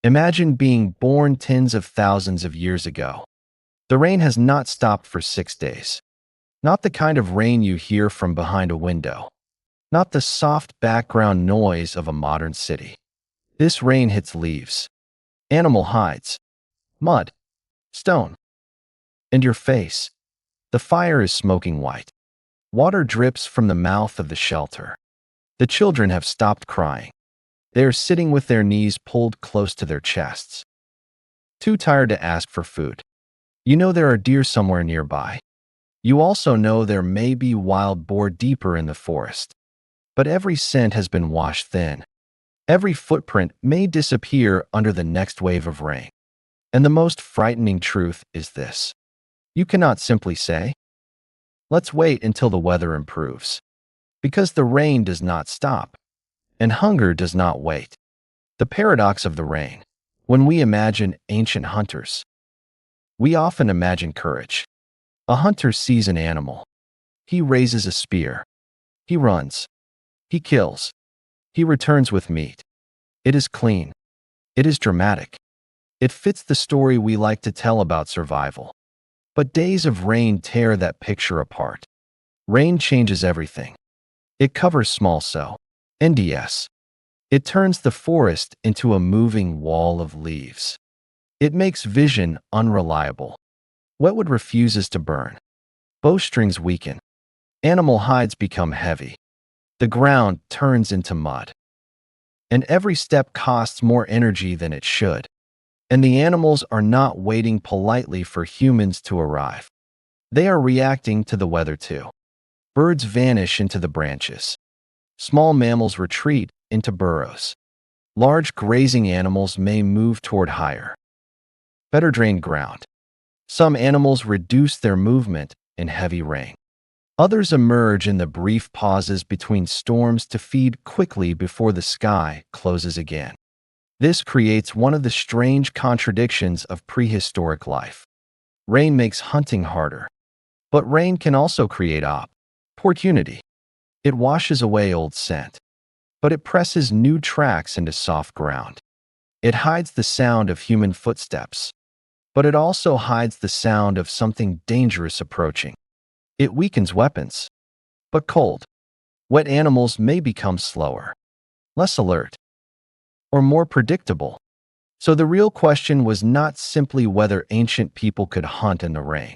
Imagine being born tens of thousands of years ago. The rain has not stopped for 6 days. Not the kind of rain you hear from behind a window. Not the soft background noise of a modern city. This rain hits leaves, animal hides, mud, stone, and your face. The fire is smoking white. Water drips from the mouth of the shelter. The children have stopped crying. They are sitting with their knees pulled close to their chests, too tired to ask for food. You know there are deer somewhere nearby. You also know there may be wild boar deeper in the forest. But every scent has been washed thin. Every footprint may disappear under the next wave of rain. And the most frightening truth is this. You cannot simply say, "Let's wait until the weather improves." Because the rain does not stop, and hunger does not wait. The paradox of the rain. When we imagine ancient hunters, we often imagine courage. A hunter sees an animal. He raises a spear. He runs. He kills. He returns with meat. It is clean. It is dramatic. It fits the story we like to tell about survival. But days of rain tear that picture apart. Rain changes everything. It covers small cell, NDS. It turns the forest into a moving wall of leaves. It makes vision unreliable. Wetwood refuses to burn. Bowstrings weaken. Animal hides become heavy. The ground turns into mud. And every step costs more energy than it should. And the animals are not waiting politely for humans to arrive. They are reacting to the weather too. Birds vanish into the branches. Small mammals retreat into burrows. Large grazing animals may move toward higher, better drained ground. Some animals reduce their movement in heavy rain. Others emerge in the brief pauses between storms to feed quickly before the sky closes again. This creates one of the strange contradictions of prehistoric life. Rain makes hunting harder, but rain can also create opportunity. It washes away old scent, but it presses new tracks into soft ground. It hides the sound of human footsteps, but it also hides the sound of something dangerous approaching. It weakens weapons, but cold, wet animals may become slower, less alert, or more predictable. So the real question was not simply whether ancient people could hunt in the rain.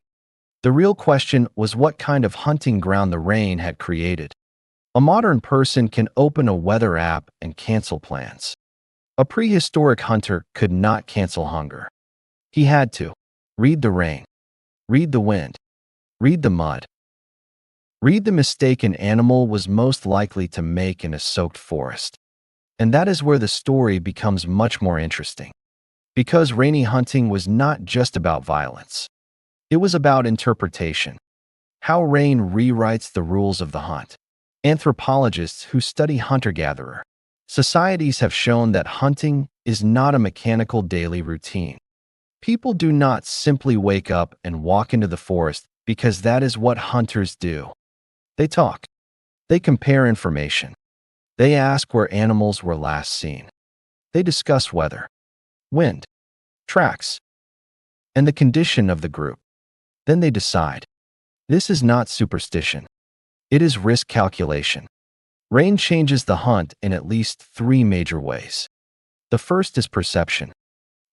The real question was what kind of hunting ground the rain had created. A modern person can open a weather app and cancel plans. A prehistoric hunter could not cancel hunger. He had to read the rain, read the wind, read the mud, read the mistake an animal was most likely to make in a soaked forest. And that is where the story becomes much more interesting. Because rainy hunting was not just about violence. It was about interpretation. How rain rewrites the rules of the hunt. Anthropologists who study hunter-gatherer societies have shown that hunting is not a mechanical daily routine. People do not simply wake up and walk into the forest because that is what hunters do. They talk. They compare information. They ask where animals were last seen. They discuss weather, wind, tracks, and the condition of the group. Then they decide. This is not superstition. It is risk calculation. Rain changes the hunt in at least 3 major ways. The first is perception.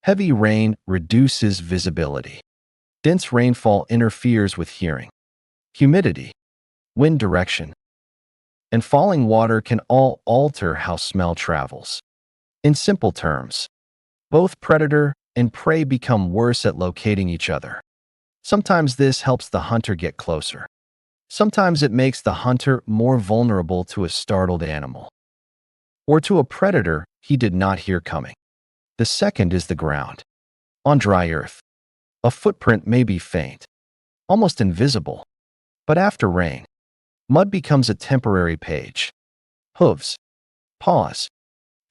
Heavy rain reduces visibility. Dense rainfall interferes with hearing. Humidity, wind direction, and falling water can all alter how smell travels. In simple terms, both predator and prey become worse at locating each other. Sometimes this helps the hunter get closer. Sometimes it makes the hunter more vulnerable to a startled animal, or to a predator he did not hear coming. The second is the ground. On dry earth, a footprint may be faint, almost invisible, but after rain, mud becomes a temporary page. Hooves, paws,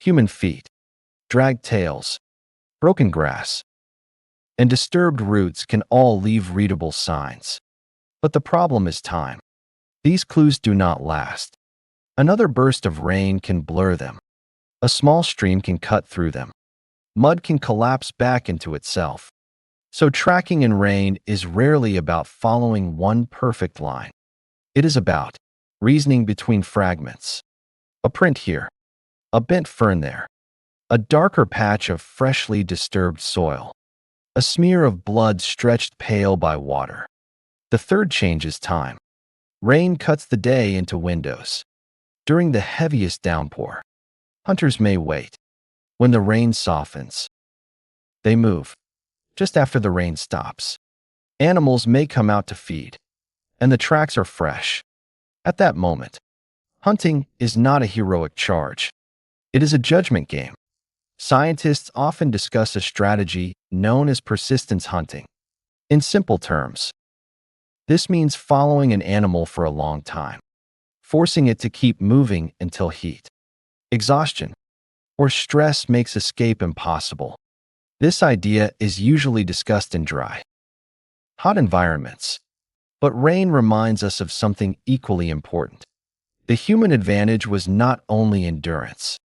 human feet, dragged tails, broken grass, and disturbed roots can all leave readable signs. But the problem is time. These clues do not last. Another burst of rain can blur them. A small stream can cut through them. Mud can collapse back into itself. So tracking in rain is rarely about following one perfect line. It is about reasoning between fragments. A print here, a bent fern there, a darker patch of freshly disturbed soil, a smear of blood stretched pale by water. The third change is time. Rain cuts the day into windows. During the heaviest downpour, hunters may wait. When the rain softens, they move. Just after the rain stops, animals may come out to feed, and the tracks are fresh. At that moment, hunting is not a heroic charge. It is a judgment game. Scientists often discuss a strategy known as persistence hunting. In simple terms, this means following an animal for a long time, forcing it to keep moving until heat, exhaustion, or stress makes escape impossible. This idea is usually discussed in dry, hot environments. But rain reminds us of something equally important. The human advantage was not only endurance,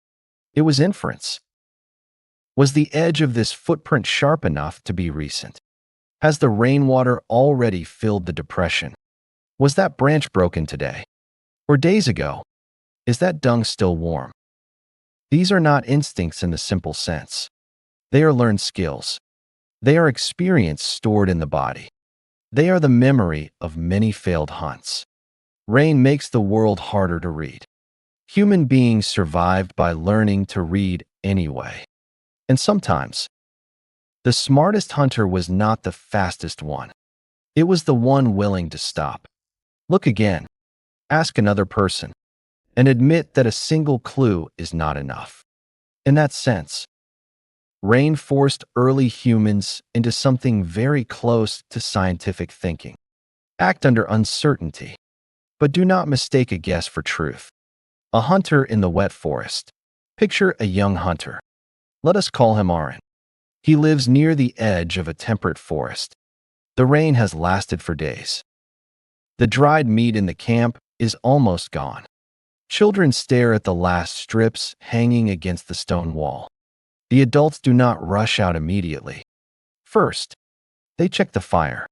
it was inference. Was the edge of this footprint sharp enough to be recent? Has the rainwater already filled the depression? Was that branch broken today? Or days ago? Is that dung still warm? These are not instincts in the simple sense. They are learned skills. They are experience stored in the body. They are the memory of many failed hunts. Rain makes the world harder to read. Human beings survived by learning to read anyway. And sometimes, the smartest hunter was not the fastest one. It was the one willing to stop. Look again. Ask another person. And admit that a single clue is not enough. In that sense, rain forced early humans into something very close to scientific thinking. Act under uncertainty, but do not mistake a guess for truth. A hunter in the wet forest. Picture a young hunter. Let us call him Aaron. He lives near the edge of a temperate forest. The rain has lasted for days. The dried meat in the camp is almost gone. Children stare at the last strips hanging against the stone wall. The adults do not rush out immediately. First, they check the fire,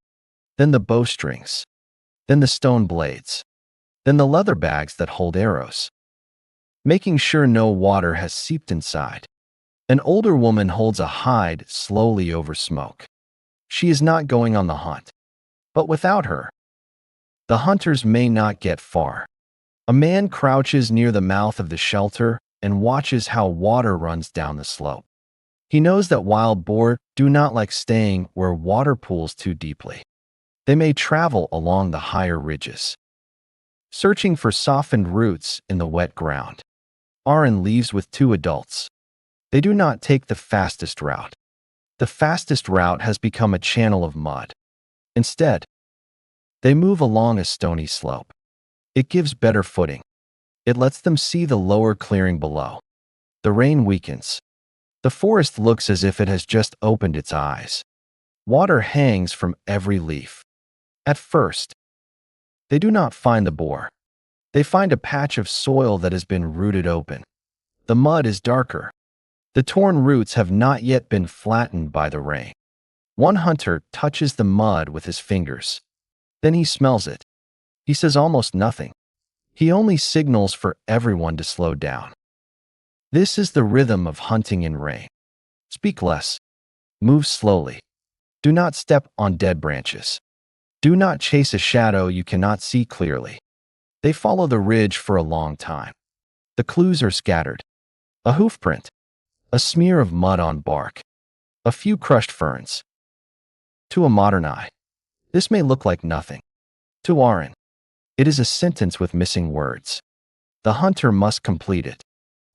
then the bowstrings, then the stone blades, then the leather bags that hold arrows, making sure no water has seeped inside. An older woman holds a hide slowly over smoke. She is not going on the hunt, but without her, the hunters may not get far. A man crouches near the mouth of the shelter and watches how water runs down the slope. He knows that wild boar do not like staying where water pools too deeply. They may travel along the higher ridges, searching for softened roots in the wet ground. Aaron leaves with two adults. They do not take the fastest route. The fastest route has become a channel of mud. Instead, they move along a stony slope. It gives better footing. It lets them see the lower clearing below. The rain weakens. The forest looks as if it has just opened its eyes. Water hangs from every leaf. At first, they do not find the boar. They find a patch of soil that has been rooted open. The mud is darker. The torn roots have not yet been flattened by the rain. One hunter touches the mud with his fingers. Then he smells it. He says almost nothing. He only signals for everyone to slow down. This is the rhythm of hunting in rain. Speak less. Move slowly. Do not step on dead branches. Do not chase a shadow you cannot see clearly. They follow the ridge for a long time. The clues are scattered. A hoof print. A smear of mud on bark. A few crushed ferns. To a modern eye, this may look like nothing. To Aaron, it is a sentence with missing words. The hunter must complete it.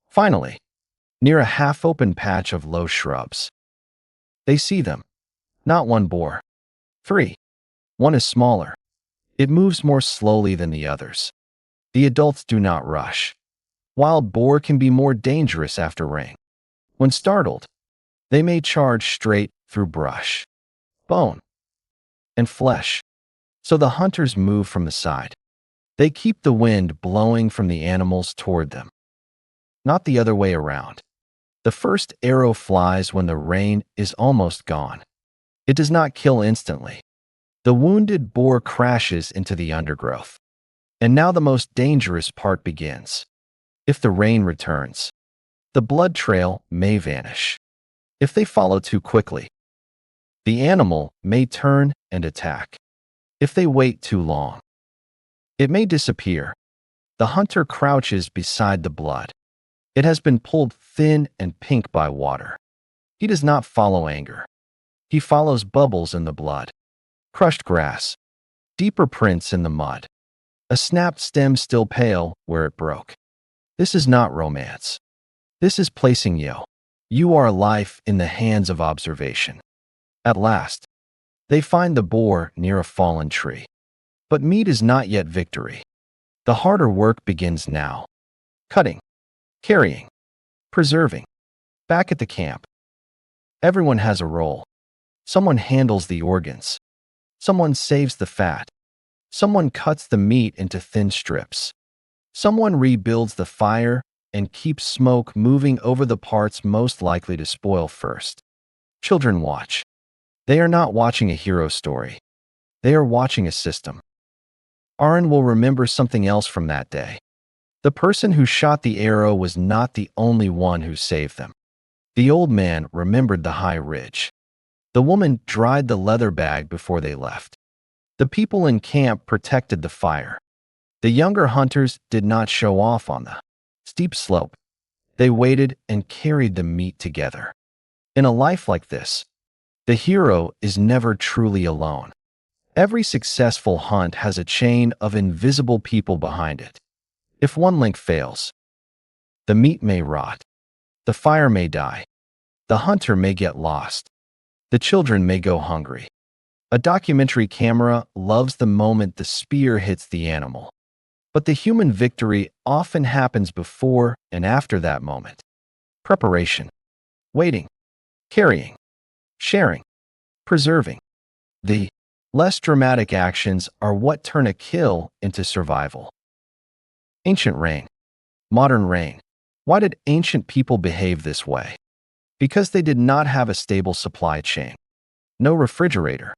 Finally, near a half-open patch of low shrubs, they see them. Not one boar. 3. One is smaller. It moves more slowly than the others. The adults do not rush. Wild boar can be more dangerous after rain. When startled, they may charge straight through brush, bone, and flesh. So the hunters move from the side. They keep the wind blowing from the animals toward them, not the other way around. The first arrow flies when the rain is almost gone. It does not kill instantly. The wounded boar crashes into the undergrowth. And now the most dangerous part begins. If the rain returns, the blood trail may vanish. If they follow too quickly, the animal may turn and attack. If they wait too long, it may disappear. The hunter crouches beside the blood. It has been pulled thin and pink by water. He does not follow anger. He follows bubbles in the blood, crushed grass, deeper prints in the mud, a snapped stem still pale where it broke. This is not romance. This is placing you are life in the hands of observation. At last, they find the boar near a fallen tree. But meat is not yet victory. The harder work begins now. Cutting, carrying, preserving. Back at the camp, everyone has a role. Someone handles the organs. Someone saves the fat. Someone cuts the meat into thin strips. Someone rebuilds the fire and keeps smoke moving over the parts most likely to spoil first. Children watch. They are not watching a hero story. They are watching a system. Aaron will remember something else from that day. The person who shot the arrow was not the only one who saved them. The old man remembered the high ridge. The woman dried the leather bag before they left. The people in camp protected the fire. The younger hunters did not show off on the steep slope. They waited and carried the meat together. In a life like this, the hero is never truly alone. Every successful hunt has a chain of invisible people behind it. If one link fails, the meat may rot, the fire may die, the hunter may get lost, the children may go hungry. A documentary camera loves the moment the spear hits the animal. But the human victory often happens before and after that moment. Preparation, waiting, carrying, sharing, preserving. The less dramatic actions are what turn a kill into survival. Ancient rain, modern rain. Why did ancient people behave this way? Because they did not have a stable supply chain. No refrigerator,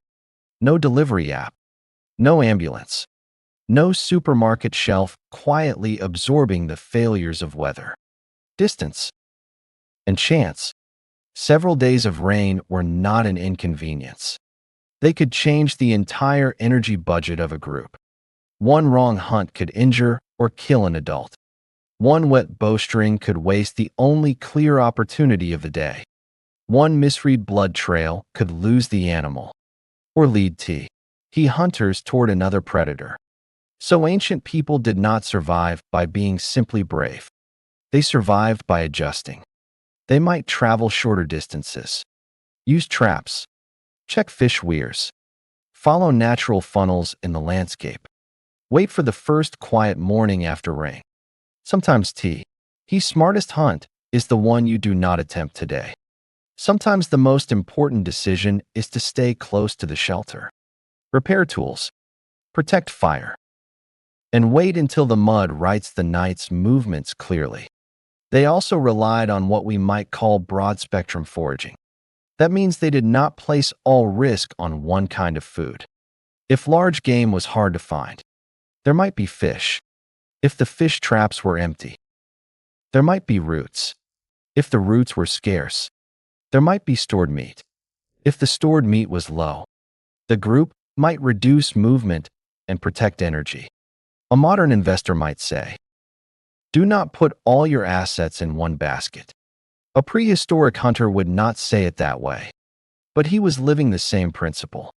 no delivery app, no ambulance, no supermarket shelf quietly absorbing the failures of weather, distance, and chance. Several days of rain were not an inconvenience. They could change the entire energy budget of a group. One wrong hunt could injure or kill an adult. One wet bowstring could waste the only clear opportunity of the day. One misread blood trail could lose the animal or lead hunters toward another predator. So ancient people did not survive by being simply brave. They survived by adjusting. They might travel shorter distances, use traps, check fish weirs, follow natural funnels in the landscape, wait for the first quiet morning after rain. Sometimes his smartest hunt is the one you do not attempt today. Sometimes the most important decision is to stay close to the shelter, repair tools, protect fire, and wait until the mud writes the night's movements clearly. They also relied on what we might call broad-spectrum foraging. That means they did not place all risk on one kind of food. If large game was hard to find, there might be fish. If the fish traps were empty, there might be roots. If the roots were scarce, there might be stored meat. If the stored meat was low, the group might reduce movement and protect energy. A modern investor might say, do not put all your assets in one basket. A prehistoric hunter would not say it that way, but he was living the same principle.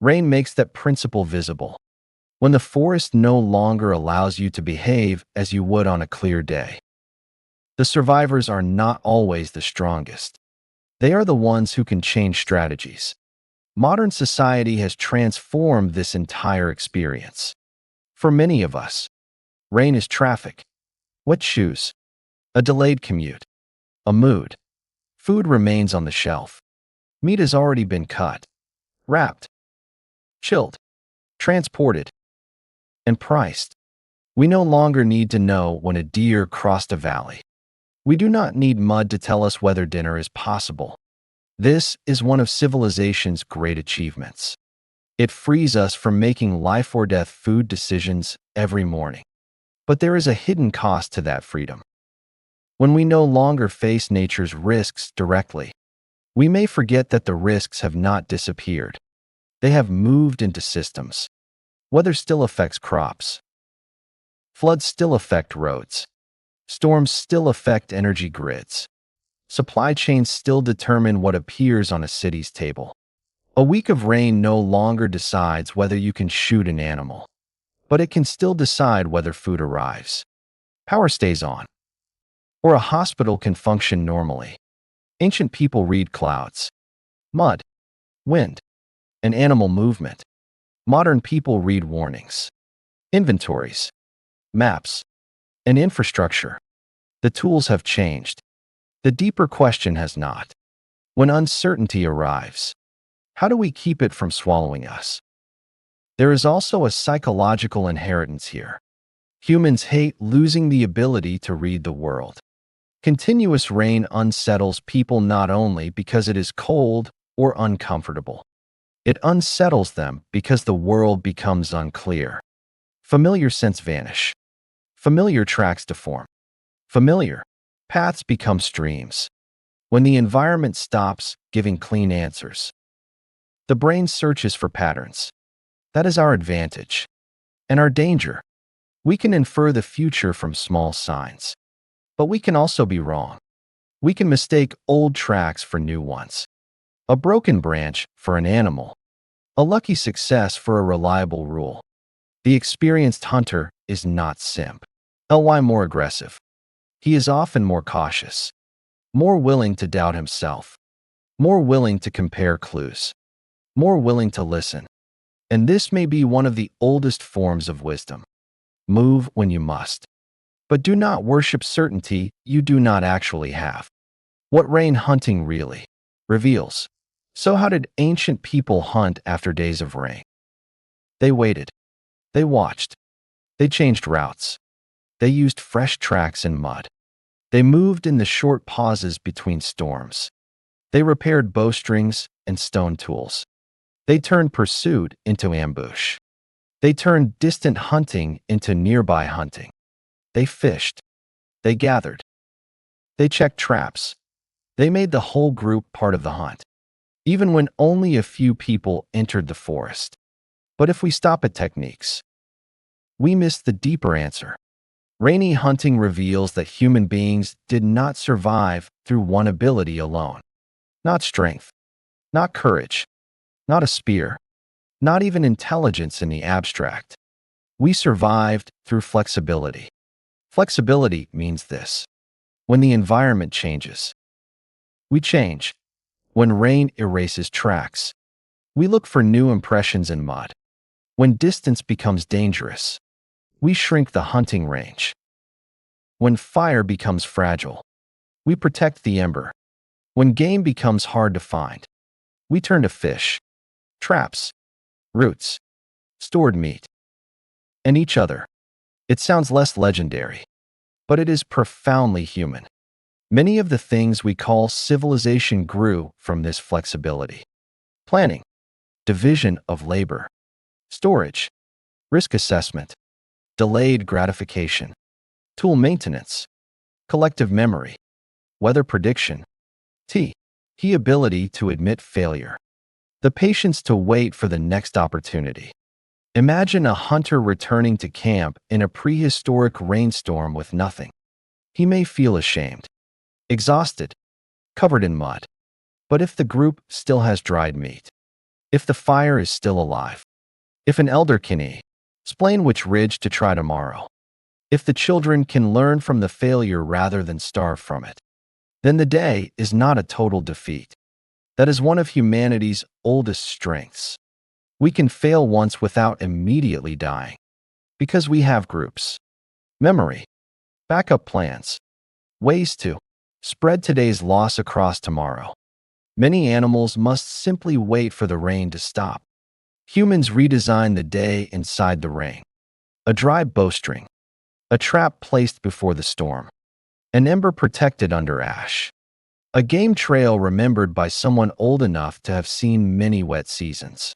Rain makes that principle visible. When the forest no longer allows you to behave as you would on a clear day. The survivors are not always the strongest. They are the ones who can change strategies. Modern society has transformed this entire experience. For many of us, rain is traffic, wet shoes, a delayed commute, a mood. Food remains on the shelf. Meat has already been cut, wrapped, chilled, transported, and priced. We no longer need to know when a deer crossed a valley. We do not need mud to tell us whether dinner is possible. This is one of civilization's great achievements. It frees us from making life or death food decisions every morning. But there is a hidden cost to that freedom. When we no longer face nature's risks directly, we may forget that the risks have not disappeared. They have moved into systems. Weather still affects crops. Floods still affect roads. Storms still affect energy grids. Supply chains still determine what appears on a city's table. A week of rain no longer decides whether you can shoot an animal, but it can still decide whether food arrives. Power stays on, or a hospital can function normally. Ancient people read clouds, mud, wind, and animal movement. Modern people read warnings, inventories, maps, and infrastructure. The tools have changed. The deeper question has not. When uncertainty arrives, how do we keep it from swallowing us? There is also a psychological inheritance here. Humans hate losing the ability to read the world. Continuous rain unsettles people not only because it is cold or uncomfortable. It unsettles them because the world becomes unclear. Familiar scents vanish. Familiar tracks deform. Familiar paths become streams. When the environment stops giving clean answers, the brain searches for patterns. That is our advantage. And our danger. We can infer the future from small signs. But we can also be wrong. We can mistake old tracks for new ones. A broken branch for an animal. A lucky success for a reliable rule. The experienced hunter is not more aggressive. He is often more cautious, more willing to doubt himself, more willing to compare clues, more willing to listen. And this may be one of the oldest forms of wisdom. Move when you must. But do not worship certainty you do not actually have. What rain hunting really reveals. So how did ancient people hunt after days of rain? They waited. They watched. They changed routes. They used fresh tracks in mud. They moved in the short pauses between storms. They repaired bowstrings and stone tools. They turned pursuit into ambush. They turned distant hunting into nearby hunting. They fished. They gathered. They checked traps. They made the whole group part of the hunt, even when only a few people entered the forest. But if we stop at techniques, we miss the deeper answer. Rainy hunting reveals that human beings did not survive through one ability alone. Not strength, not courage, not a spear, not even intelligence in the abstract. We survived through flexibility. Flexibility means this. When the environment changes, we change. When rain erases tracks, we look for new impressions in mud. When distance becomes dangerous, we shrink the hunting range. When fire becomes fragile, we protect the ember. When game becomes hard to find, we turn to fish, traps, roots, stored meat, and each other. It sounds less legendary, but it is profoundly human. Many of the things we call civilization grew from this flexibility. Planning, division of labor, storage, risk assessment, delayed gratification, tool maintenance, collective memory, weather prediction, the ability to admit failure, the patience to wait for the next opportunity. Imagine a hunter returning to camp in a prehistoric rainstorm with nothing. He may feel ashamed, exhausted, covered in mud. But if the group still has dried meat, if the fire is still alive, if an elder can explain which ridge to try tomorrow, if the children can learn from the failure rather than starve from it, then the day is not a total defeat. That is one of humanity's oldest strengths. We can fail once without immediately dying, because we have groups, memory, backup plans, ways to spread today's loss across tomorrow. Many animals must simply wait for the rain to stop. Humans redesign the day inside the rain. A dry bowstring, a trap placed before the storm, An ember protected under ash. A game trail remembered by someone old enough to have seen many wet seasons.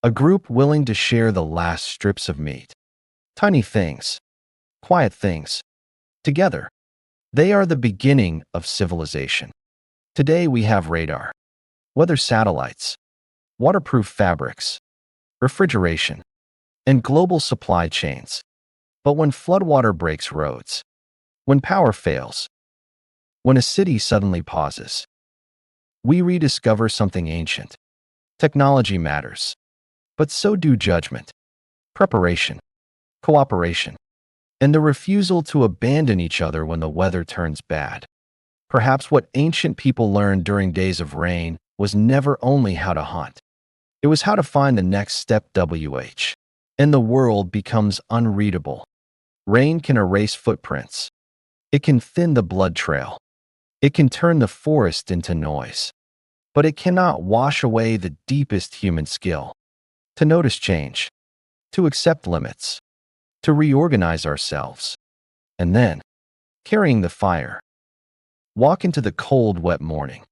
A group willing to share the last strips of meat. Tiny things, quiet things. Together, they are the beginning of civilization. Today we have radar, weather satellites, waterproof fabrics, refrigeration, and global supply chains. But when floodwater breaks roads, when power fails, when a city suddenly pauses, we rediscover something ancient. Technology matters, but so do judgment, preparation, cooperation, and the refusal to abandon each other when the weather turns bad. Perhaps what ancient people learned during days of rain was never only how to hunt. It was how to find the next step. And the world becomes unreadable. Rain can erase footprints. It can thin the blood trail. It can turn the forest into noise. But it cannot wash away the deepest human skill. To notice change. To accept limits. To reorganize ourselves. And then, carrying the fire, walk into the cold, wet morning.